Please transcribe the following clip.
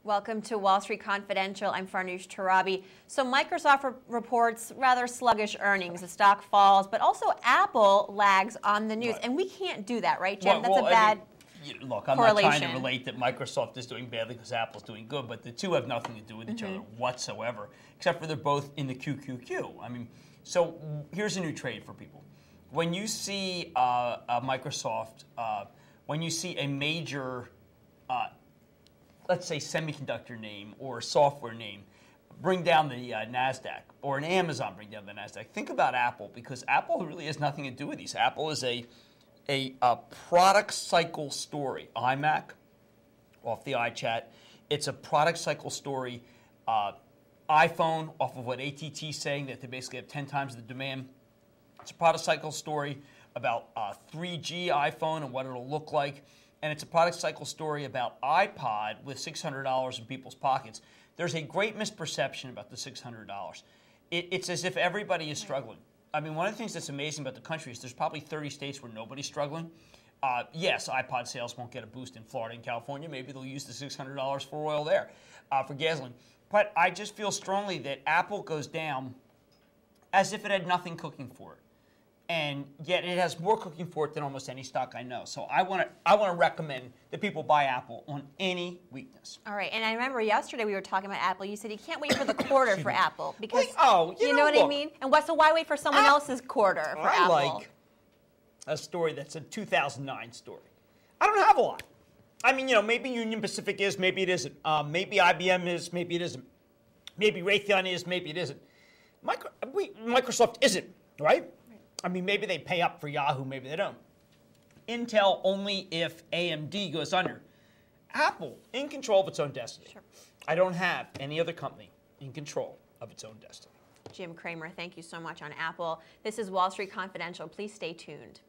Welcome to Wall Street Confidential. I'm Farnoosh Torabi. So Microsoft reports rather sluggish earnings. The stock falls, but also Apple lags on the news. Right. And we can't do that, right, Jim? That's a bad look, I'm not trying to relate that Microsoft is doing badly because Apple's doing good, but the two have nothing to do with each other whatsoever, except for they're both in the QQQ. I mean, so here's a new trade for people. When you see Microsoft, when you see a major let's say semiconductor name or software name bring down the NASDAQ, or an Amazon bring down the NASDAQ, think about Apple, because Apple really has nothing to do with these. Apple is a product cycle story. iMac, off the iChat, it's a product cycle story. iPhone, off of what AT&T's saying, that they basically have 10 times the demand. It's a product cycle story about 3G iPhone and what it'll look like. And it's a product cycle story about iPod with $600 in people's pockets. There's a great misperception about the $600. It's as if everybody is struggling. I mean, one of the things that's amazing about the country is there's probably 30 states where nobody's struggling. Yes, iPod sales won't get a boost in Florida and California. Maybe they'll use the $600 for oil there, for gasoline. But I just feel strongly that Apple goes down as if it had nothing cooking for it. And yet it has more cooking for it than almost any stock I know. So I want to recommend that people buy Apple on any weakness. All right. And I remember yesterday we were talking about Apple. You said you can't wait for the quarter for Apple because you know what I mean. And so why wait for someone else's quarter for Apple? I like a story that's a 2009 story. I don't have a lot. I mean, maybe Union Pacific is, maybe it isn't. Maybe IBM is, maybe it isn't. Maybe Raytheon is, maybe it isn't. Microsoft isn't, right? I mean, maybe they pay up for Yahoo, maybe they don't. Intel only if AMD goes under. Apple, in control of its own destiny. Sure. I don't have any other company in control of its own destiny. Jim Cramer, thank you so much on Apple. This is Wall Street Confidential. Please stay tuned.